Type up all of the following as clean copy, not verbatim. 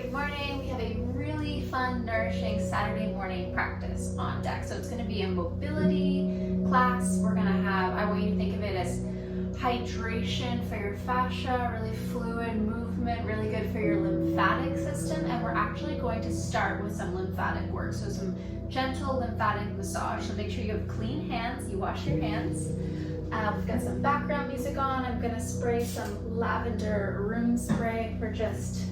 Good morning. We have a really fun, nourishing Saturday morning practice on deck. So it's going to be a mobility class. We're going to have, I want you to think of it as hydration for your fascia, really fluid movement, really good for your lymphatic system. And we're actually going to start with some lymphatic work. So some gentle lymphatic massage. So make sure you have clean hands, you wash your hands. We've got some background music on. I'm going to spray some lavender room spray for just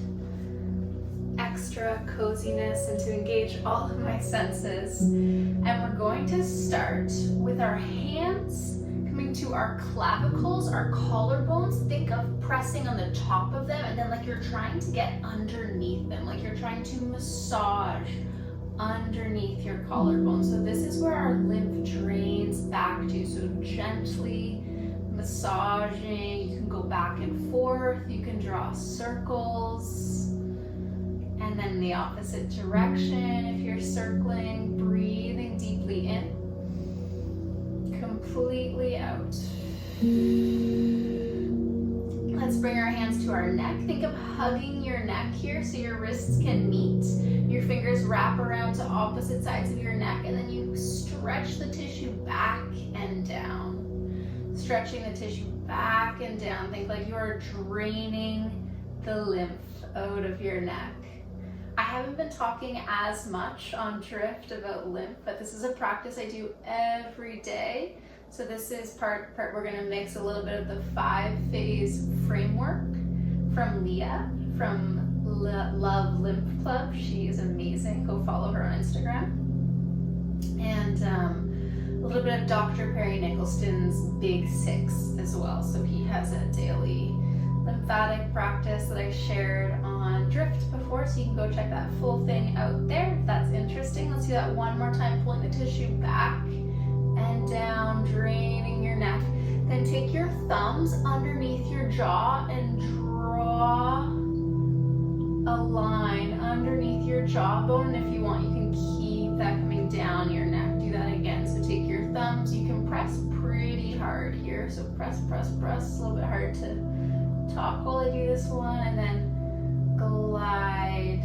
extra coziness and to engage all of my senses. And we're going to start with our hands coming to our clavicles, our collarbones. Think of pressing on the top of them and then like you're trying to get underneath them, like you're trying to massage underneath your collarbone. So this is where our lymph drains back to. So gently massaging. You can go back and forth. You can draw circles. And then the opposite direction, if you're circling, breathing deeply in, completely out. Let's bring our hands to our neck. Think of hugging your neck here so your wrists can meet. Your fingers wrap around to opposite sides of your neck, and then you stretch the tissue back and down. Stretching the tissue back and down. Think like you are draining the lymph out of your neck. I haven't been talking as much on Drift about lymph, but this is a practice I do every day. So this is part we're going to mix a little bit of the 5-phase framework from Leah from Love Lymph Club. She is amazing. Go follow her on Instagram. And a little bit of Dr. Perry Nickelston's Big 6 as well. So he has a daily lymphatic practice that I shared on Drift before, so you can go check that full thing out there if that's interesting. Let's do that one more time, pulling the tissue back and down, draining your neck. Then take your thumbs underneath your jaw and draw a line underneath your jawbone. If you want, you can keep that coming down your neck. Do that again. So take your thumbs, you can press pretty hard here. So press, press, press. It's a little bit hard to talk while I do this one, and then glide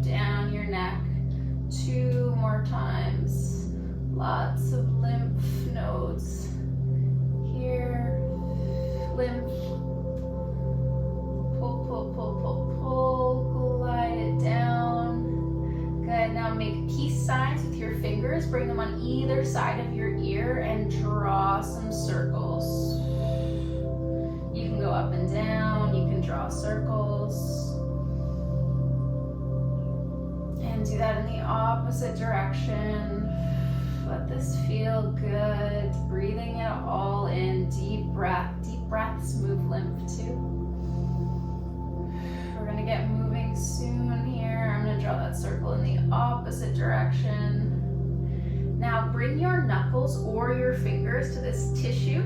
down your neck 2 more times. Lots of lymph nodes here. Lymph. Pull, pull, pull, pull, pull. Glide it down. Good. Now make peace signs with your fingers. Bring them on either side of your ear and draw some circles. You can go up and down. You can draw circles. And do that in the opposite direction. Let this feel good. Breathing it all in. Deep breath. Deep breaths move lymph too. We're going to get moving soon here. I'm going to draw that circle in the opposite direction. Now bring your knuckles or your fingers to this tissue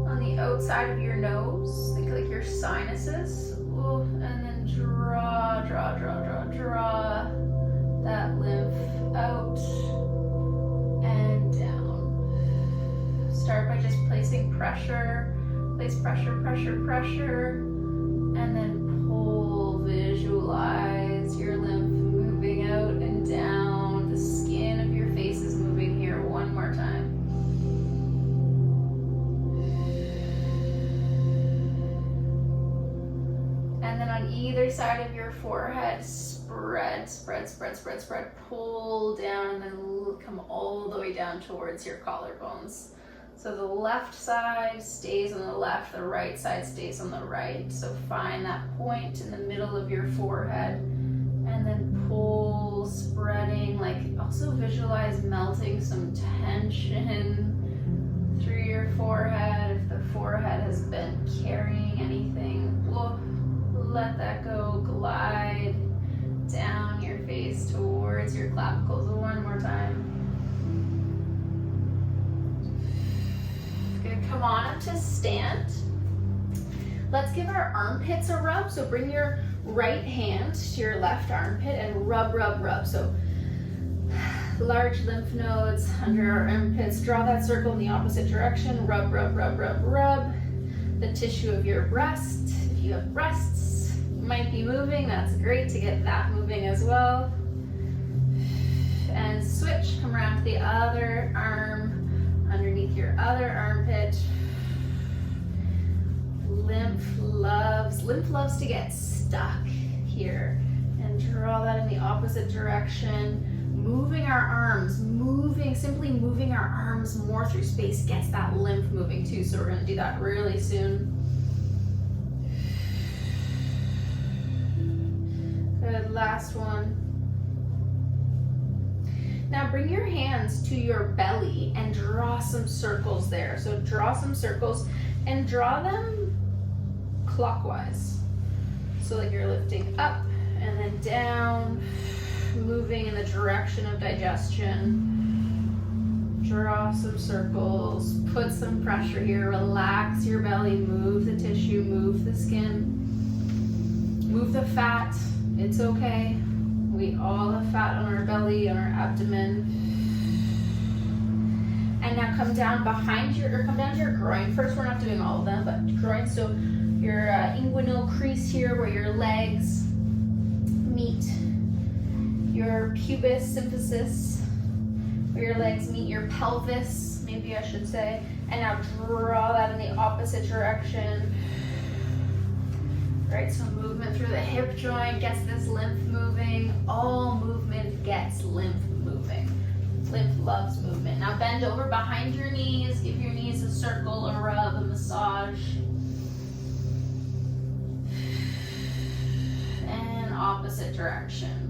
on the outside of your nose. Think like your sinuses. Ooh, and then draw, draw, draw, draw, draw that lymph out and down. Start by just placing pressure. Place pressure, pressure, pressure, and then pull. Visualize your lymph moving out and down. The skin of your face is moving here. One more time. And then on either side of your forehead, spread, spread, spread, spread, spread. Pull down and then come all the way down towards your collarbones. So the left side stays on the left, the right side stays on the right. So find that point in the middle of your forehead and then pull, spreading, like also visualize melting some tension through your forehead. If the forehead has been carrying anything, let that go. Glide down your face towards your clavicles. One more time. Good. Come on up to stand. Let's give our armpits a rub. So bring your right hand to your left armpit and rub, rub, rub. So large lymph nodes under our armpits. Draw that circle in the opposite direction. Rub, rub, rub, rub, rub. The tissue of your breast. If you have breasts, might be moving, that's great to get that moving as well. And switch, come around to the other arm, underneath your other armpit. Lymph loves to get stuck here. And draw that in the opposite direction. Moving our arms, simply moving our arms more through space gets that lymph moving too. So we're gonna do that really soon. Good, last one. Now bring your hands to your belly and draw some circles there. So draw some circles and draw them clockwise. So like you're lifting up and then down, moving in the direction of digestion. Draw some circles, put some pressure here, relax your belly, move the tissue, move the skin, move the fat, it's okay. We all have fat on our belly, on our abdomen. And now come down behind come down to your groin. First, we're not doing all of them, but groin, so your inguinal crease here where your legs meet your pubis symphysis, where your legs meet your pelvis, maybe I should say. And now draw that in the opposite direction. Right, so movement through the hip joint gets this lymph moving. All movement gets lymph moving. Lymph loves movement. Now bend over behind your knees. Give your knees a circle, a rub, a massage. And opposite direction.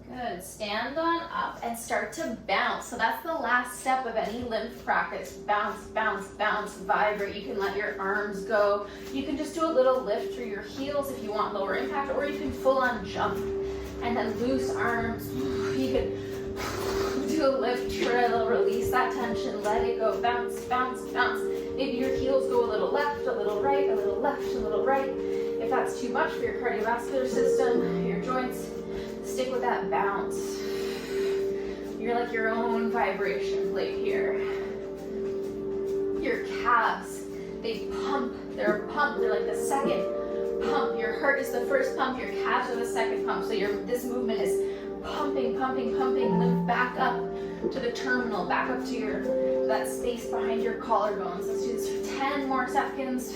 Good. Stand on up and start to bounce. So that's the last step of any lymph practice. Bounce, bounce, bounce, vibrate. You can let your arms go. You can just do a little lift through your heels if you want lower impact, or you can full on jump and then loose arms. You can do a lift, trill, release that tension, let it go. Bounce, bounce, bounce. Maybe your heels go a little left, a little right, a little left, a little right. If that's too much for your cardiovascular system, your joints, stick with that bounce. You're like your own vibration plate here. Your calves, they pump, they're like the second pump. Your heart is the first pump, your calves are the second pump. So this movement is pumping, pumping, pumping lymph back up to the terminal, back up to that space behind your collarbones. Let's do this for 10 more seconds.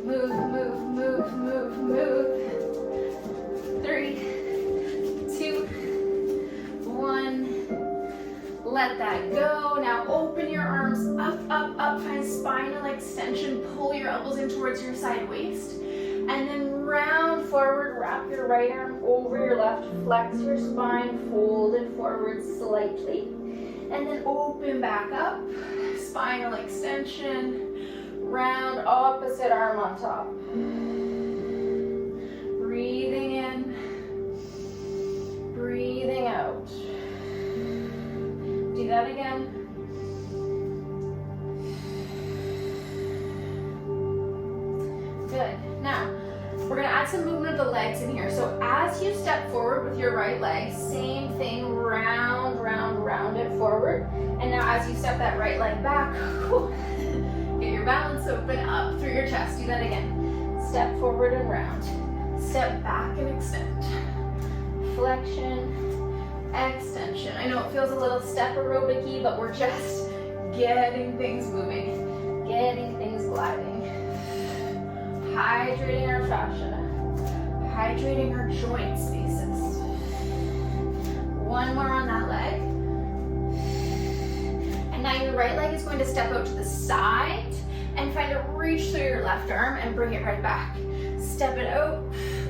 Move, move, move, move, move. 3, 2, 1. Let that go. Now open your arms up, up, up. Find spinal extension. Pull your elbows in towards your side waist. And then round forward. Wrap your right arm over your left. Flex your spine. Fold it forward slightly. And then open back up. Spinal extension. Round opposite arm on top. Breathing in, breathing out. Do that again. Good. Now, we're gonna add some movement of the legs in here. So as you step forward with your right leg, same thing, round, round, round it forward. And now as you step that right leg back, get your balance, open up through your chest. Do that again. Step forward and round. Step back and extend. Flexion, extension. I know it feels a little step aerobic-y, but we're just getting things moving, getting things gliding. Hydrating our fascia, hydrating our joint spaces. One more on that leg. And now your right leg is going to step out to the side and find a reach through your left arm and bring it right back. Step it out,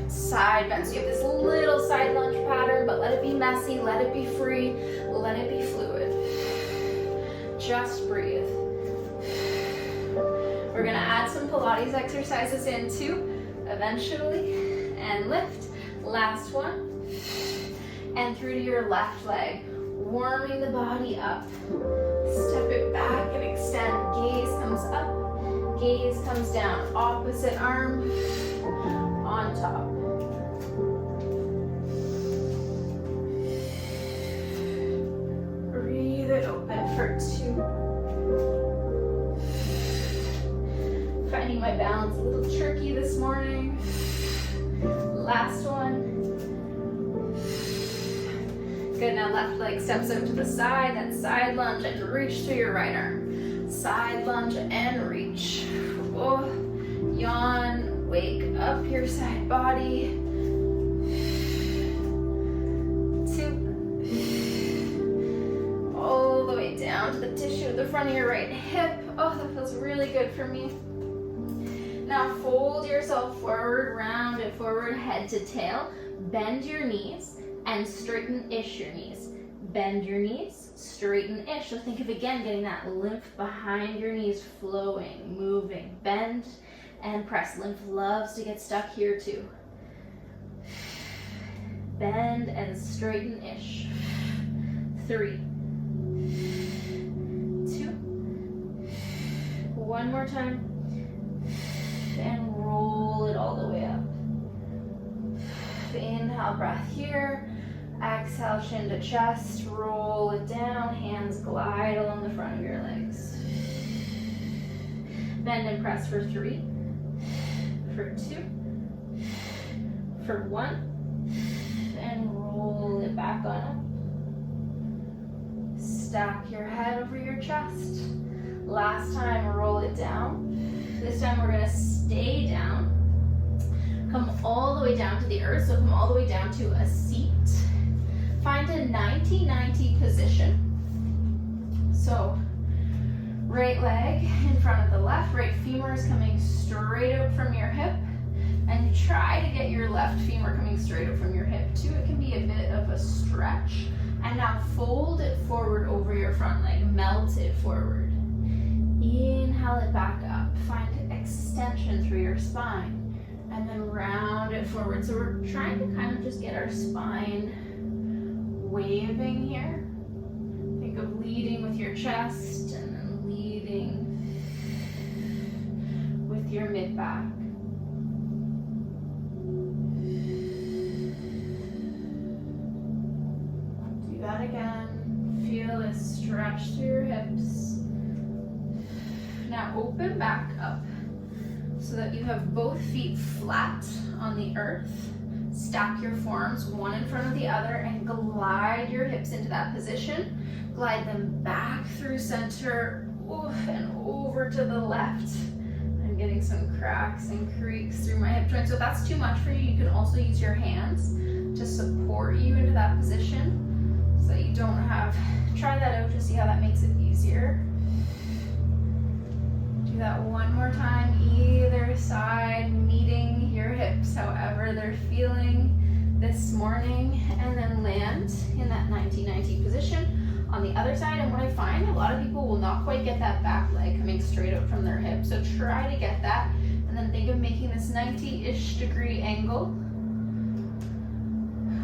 side bend. So you have this little side lunge pattern, but let it be messy, let it be free, let it be fluid. Just breathe. We're gonna add some Pilates exercises in too, eventually, and lift. Last one. And through to your left leg, warming the body up. Step it back and extend. Gaze comes up, gaze comes down. Opposite arm on top. Breathe it open for 2, finding my balance a little tricky this morning. Last one. Good, now left leg steps out to the side, then side lunge and reach through your right arm. Side lunge and reach. Oh, yawn, wake up your side body. 2. All the way down to the tissue at the front of your right hip. Oh, that feels really good for me. Now fold yourself forward, round it forward, head to tail. Bend your knees and straighten-ish your knees. Bend your knees, straighten-ish. So think of, again, getting that lymph behind your knees flowing, moving. Bend and press. Lymph loves to get stuck here too. Bend and straighten-ish. 3, 2. One more time. And roll it all the way up. Inhale, breath here. Exhale, chin to chest. Roll it down. Hands glide along the front of your legs. Bend and press for 3, for 2, for 1, and roll it back on up. Stack your head over your chest. Last time, roll it down. This time we're gonna stay down. Come all the way down to the earth, so come all the way down to a seat. Find a 90-90 position. So, right leg in front of the left, right femur is coming straight out from your hip, and try to get your left femur coming straight out from your hip too. It can be a bit of a stretch. And now fold it forward over your front leg, melt it forward. Inhale it back up, find extension through your spine, and then round it forward. So we're trying to kind of just get our spine waving here. Think of leading with your chest and then leading with your mid-back. Do that again. Feel this stretch through your hips. Now open back up so that you have both feet flat on the earth. Stack your forearms one in front of the other and glide your hips into that position. Glide them back through center and over to the left. I'm getting some cracks and creaks through my hip joint. So if that's too much for you, you can also use your hands to support you into that position so that you don't have, try that out to see how that makes it easier. Do that one more time, either side, meeting your hips however they're feeling this morning, and then land in that 90-90 position on the other side. And what I find, a lot of people will not quite get that back leg coming straight out from their hip, so try to get that, and then think of making this 90-ish degree angle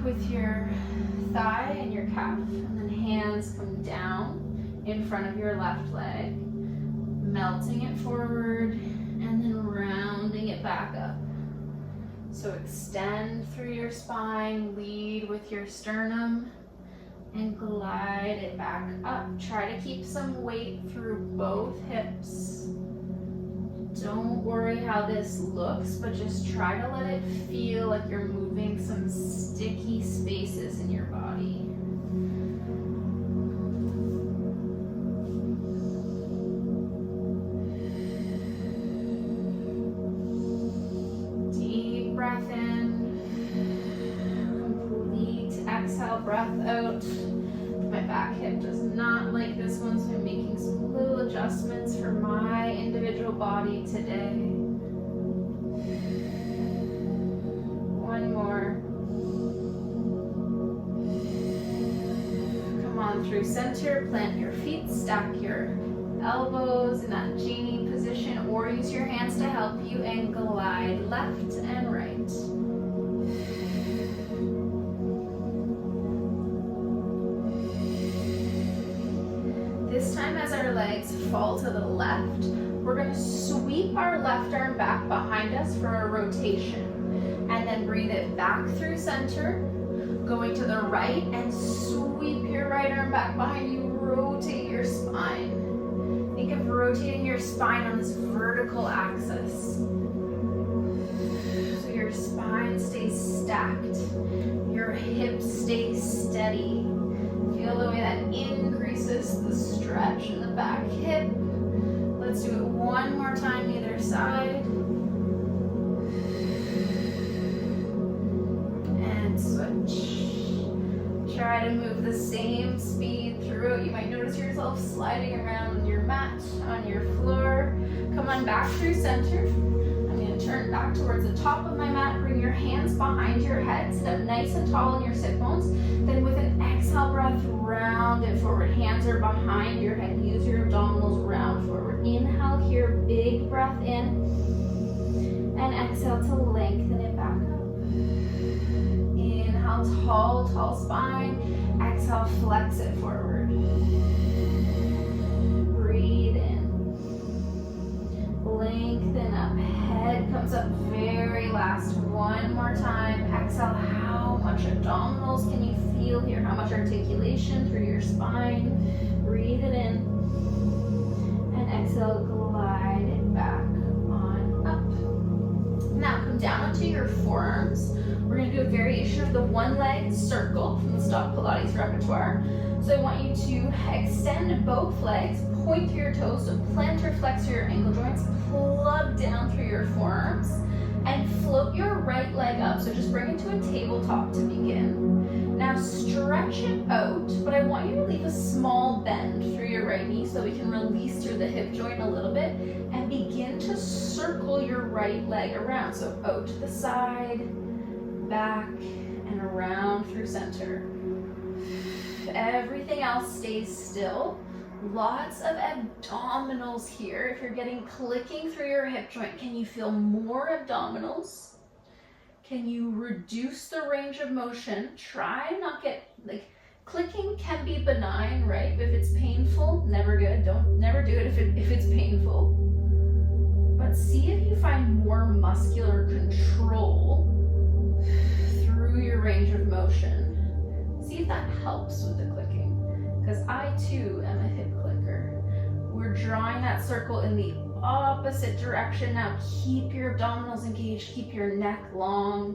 with your thigh and your calf, and then hands come down in front of your left leg, melting it forward, and then rounding it back up. So extend through your spine, lead with your sternum, and glide it back up. Try to keep some weight through both hips. Don't worry how this looks, but just try to let it feel like you're moving some sticky spaces in your body. Breath in, complete exhale, breath out. My back hip does not like this one, so I'm making some little adjustments for my individual body today. One more. Come on through center, plant your feet, stack your elbows in that genie position, or use your hands to help you and glide left and right. This time as our legs fall to the left, we're going to sweep our left arm back behind us for a rotation, and then breathe it back through center, going to the right, and sweep your right arm back behind you, rotate your spine. Think of rotating rotating your spine on this vertical axis. So your spine stays stacked. Your hips stay steady. Feel the way that increases the stretch in the back hip. Let's do it one more time, either side. And switch. Try to move the same speed through it. You might notice yourself sliding around on your mat, on your floor. Come on back through center. I'm going to turn back towards the top of my mat. Bring your hands behind your head. Sit up nice and tall in your sit bones. Then with an exhale breath, round it forward. Hands are behind your head. Use your abdominals, round forward. Inhale here, big breath in. And exhale to lengthen it back up. Inhale, tall, tall spine. Exhale, flex it forward. Breathe in. Lengthen up. Head comes up very last. One more time. Exhale. How much abdominals can you feel here? How much articulation through your spine? Breathe it in. And exhale, glide it back on up. Now come down onto your forearms. We're going to do a variation of the one leg circle from the Stop Pilates repertoire. So I want you to extend both legs, point through your toes, so plantar flex through your ankle joints, plug down through your forearms, and float your right leg up. So just bring it to a tabletop to begin. Now stretch it out, but I want you to leave a small bend through your right knee so we can release through the hip joint a little bit and begin to circle your right leg around. So out to the side, back, and around through center. Everything else stays still. Lots of abdominals here. If you're getting clicking through your hip joint, can you feel more abdominals? Can you reduce the range of motion? Try not get, clicking can be benign, right? But if it's painful, never good. Never do it if it's painful. But see if you find more muscular control through your range of motion. See if that helps with the clicking. Because I too am a hip clicker. We're drawing that circle in the opposite direction. Now keep your abdominals engaged, keep your neck long.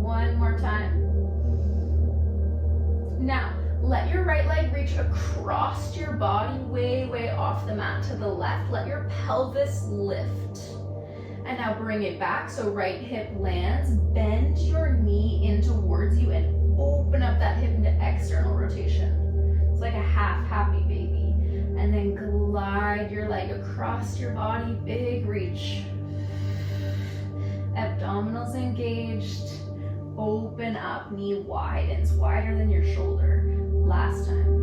One more time. Now, let your right leg reach across your body, way, way off the mat to the left. Let your pelvis lift. And now bring it back, so right hip lands. Bend your knee in towards you and open up that hip into external rotation. It's like a half happy baby. And then glide your leg across your body, big reach. Abdominals engaged. Open up, knee widens, wider than your shoulder. Last time.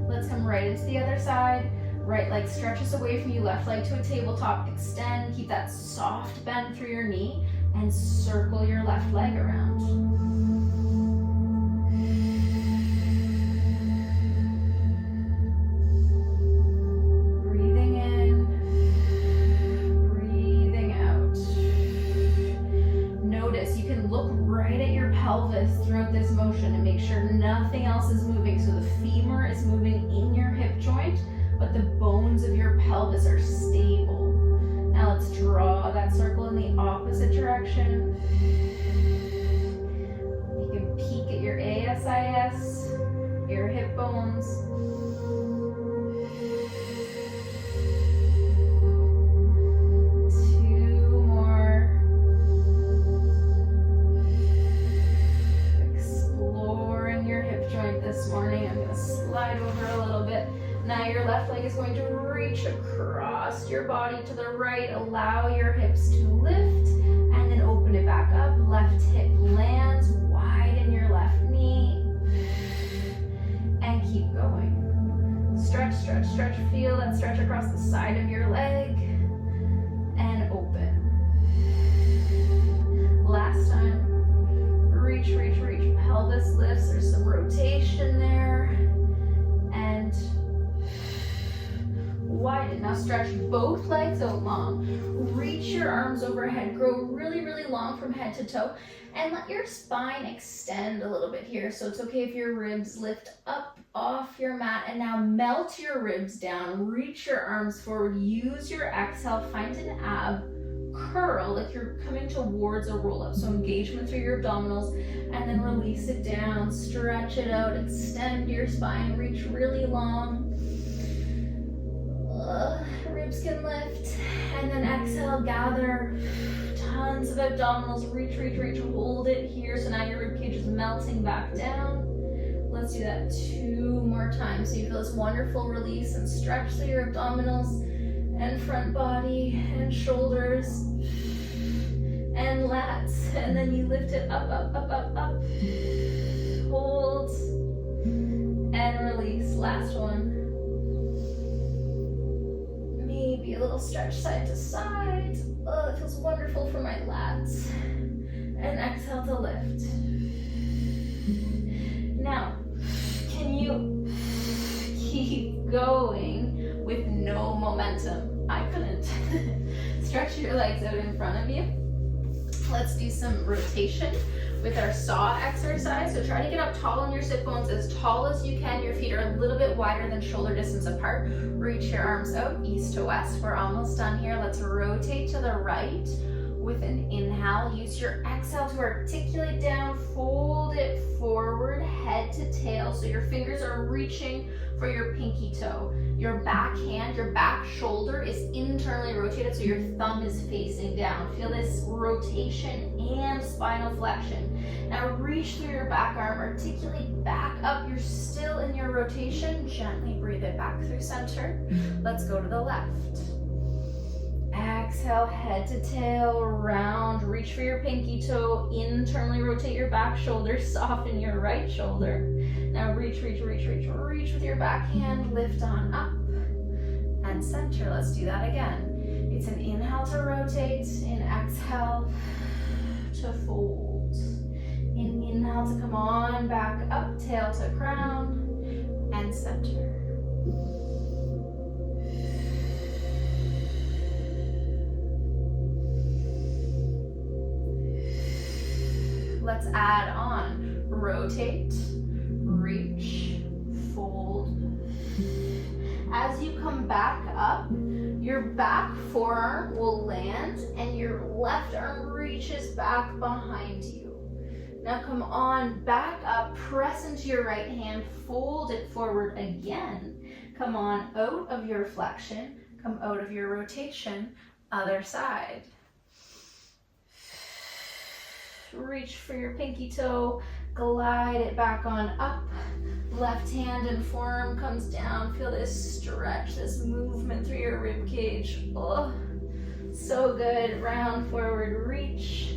Let's come right into the other side. Right leg stretches away from you, left leg to a tabletop. Extend, keep that soft bend through your knee, and circle your left leg around. Breathing in, breathing out. Notice you can look right at your pelvis throughout this motion and make sure nothing else is moving. So the femur is moving in your hip joint, but the bones of your pelvis are stable. Now let's draw that circle in the opposite direction. You can peek at your ASIS, your hip bones. Two more. Exploring your hip joint this morning. I'm going to slide over a little bit. Now your left leg is going to reach across your body to the right. Allow your hips to lift and then open it back up. Left hip lands, widen your left knee and keep going. Stretch, stretch, stretch. Feel that stretch across the side of your leg and open. Last time. Reach, reach, reach. Pelvis lifts. There's some rotation there. And widen. Now stretch both legs out long. Reach your arms overhead, grow really, really long from head to toe, and let your spine extend a little bit here. So it's okay if your ribs lift up off your mat, and now melt your ribs down, reach your arms forward, use your exhale, find an ab curl, like you're coming towards a roll up. So engagement through your abdominals, and then release it down, stretch it out, extend your spine, reach really long. Ribs can lift, and then exhale, gather tons of abdominals, reach, reach, reach, hold it here. So now your rib cage is melting back down. Let's do that 2 more times. So you feel this wonderful release and stretch through your abdominals and front body and shoulders and lats, and then you lift it up, up, up, up, up, hold and release. Last one. Maybe a little stretch side to side. Oh, it feels wonderful for my lats. And exhale to lift. Now, can you keep going with no momentum? I couldn't. Stretch your legs out in front of you. Let's do some rotation with our saw exercise. So try to get up tall on your sit bones, as tall as you can. Your feet are a little bit wider than shoulder distance apart. Reach your arms out, east to west. We're almost done here. Let's rotate to the right with an inhale. Use your exhale to articulate down, fold it forward, head to tail. So your fingers are reaching for your pinky toe. Your back hand, your back shoulder is internally rotated, so your thumb is facing down. Feel this rotation and spinal flexion. Now reach through your back arm, articulate back up. You're still in your rotation. Gently breathe it back through center. Let's go to the left. Exhale, head to tail, round, reach for your pinky toe, internally rotate your back shoulder, soften your right shoulder. Now reach, reach, reach, reach, reach with your back hand, lift on up and center. Let's do that again. It's an inhale to rotate, an exhale to fold. An inhale to come on back up, tail to crown and center. Let's add on rotate, reach, fold. As you come back up, your back forearm will land and your left arm reaches back behind you. Now come on back up, press into your right hand, fold it forward again. Come on out of your flexion, come out of your rotation, other side. Reach for your pinky toe, glide it back on up. Left hand and forearm comes down. Feel this stretch, this movement through your rib cage. Oh, so good. Round, forward, reach.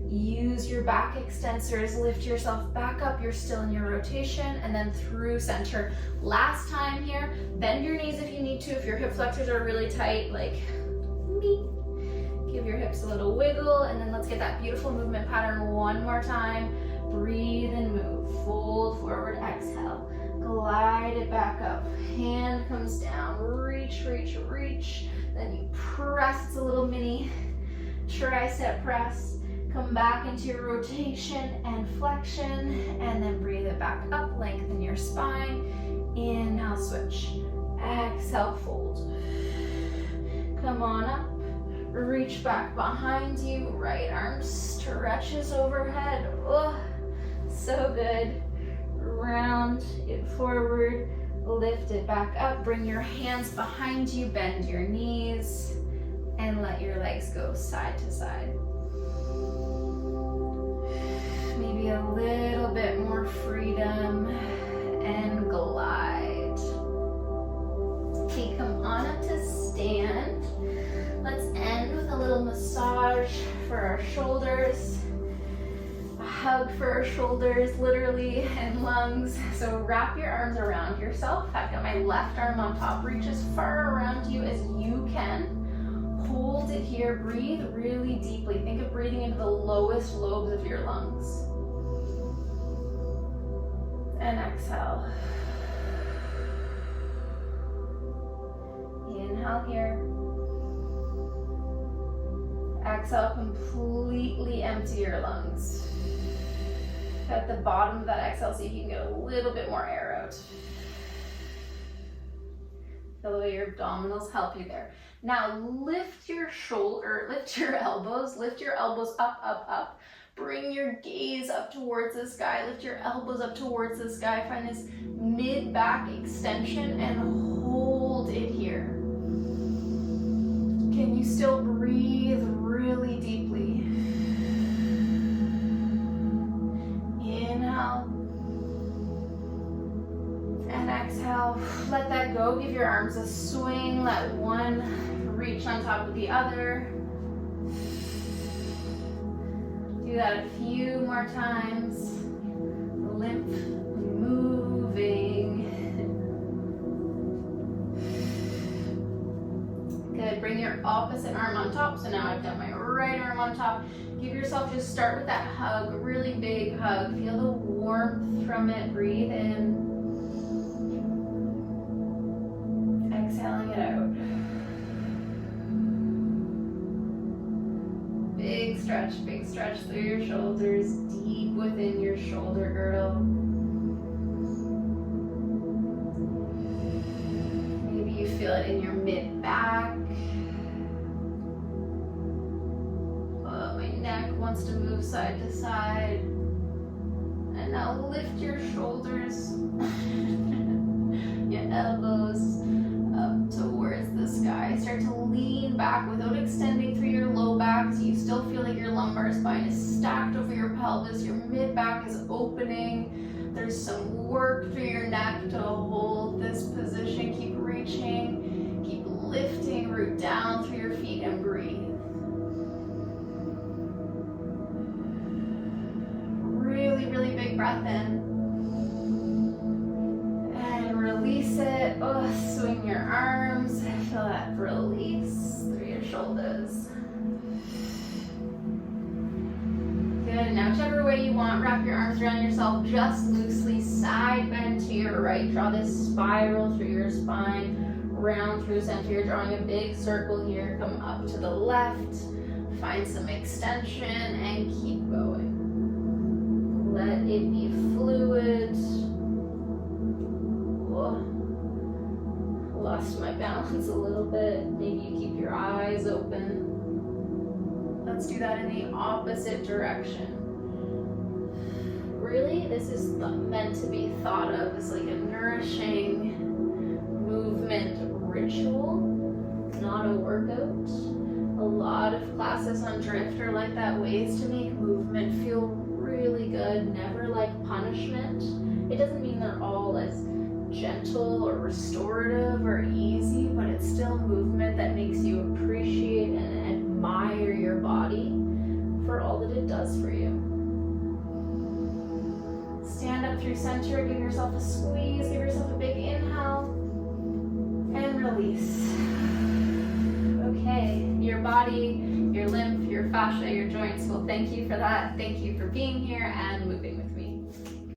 Use your back extensors, lift yourself back up. You're still in your rotation, and then through center. Last time here, bend your knees if you need to. If your hip flexors are really tight, like me. Give your hips a little wiggle, and then let's get that beautiful movement pattern one more time. Breathe and move. Fold forward, exhale. Glide it back up. Hand comes down. Reach, reach, reach. Then you press. It's a little mini tricep press. Come back into your rotation and flexion, and then breathe it back up. Lengthen your spine. Inhale, switch. Exhale, fold. Come on up. Reach back behind you, right arm stretches overhead. Oh, so good. Round it forward, lift it back up, bring your hands behind you, bend your knees, and let your legs go side to side. Maybe a little bit more freedom and glide. Okay, come on up to stand. Let's end with a little massage for our shoulders, a hug for our shoulders, literally, and lungs. So wrap your arms around yourself. I've got my left arm on top. Reach as far around you as you can. Hold it here. Breathe really deeply. Think of breathing into the lowest lobes of your lungs. And exhale. Inhale here. Exhale, completely empty your lungs. At the bottom of that exhale, see if you can get a little bit more air out. Feel the way your abdominals help you there. Now lift your elbows up, up, up. Bring your gaze up towards the sky. Lift your elbows up towards the sky. Find this mid-back extension and hold it here. Can you still breathe really deeply? Inhale. And exhale. Let that go. Give your arms a swing. Let one reach on top of the other. Do that a few more times. Lymph moving. Good. Bring your opposite arm on top. So now I've done my right arm on top. Give yourself, just start with that hug, really big hug. Feel the warmth from it. Breathe in. Exhaling it out. Big stretch through your shoulders, deep within your shoulder girdle. Maybe you feel it in your mid-back. Oh, my neck wants to move side to side. And now lift your shoulders, your elbows up towards the sky. Start to lean back without extending through your low back, so you still feel like your lumbar spine is stacked over your pelvis. Your mid back is opening. There's some work through your neck to hold this position. Keep reaching, keep lifting, root down through your feet and breathe. Really big breath in. Release it. Oh, swing your arms. Feel that release through your shoulders. Good. Now, whichever way you want, wrap your arms around yourself just loosely. Side bend to your right. Draw this spiral through your spine, round through center. You're drawing a big circle here. Come up to the left. Find some extension and keep going. Let it be fluid. Lost my balance a little bit. Maybe you keep your eyes open. Let's do that in the opposite direction. Really, this is meant to be thought of as like a nourishing movement ritual, not a workout. A lot of classes on Drift are like that, ways to make movement feel really good, never like punishment. It doesn't mean they're all as gentle or restorative or easy, but it's still movement that makes you appreciate and admire your body for all that it does for you. Stand up through center, give yourself a squeeze, give yourself a big inhale, and release. Okay, your body, your lymph, your fascia, your joints, well, thank you for that. Thank you for being here and moving.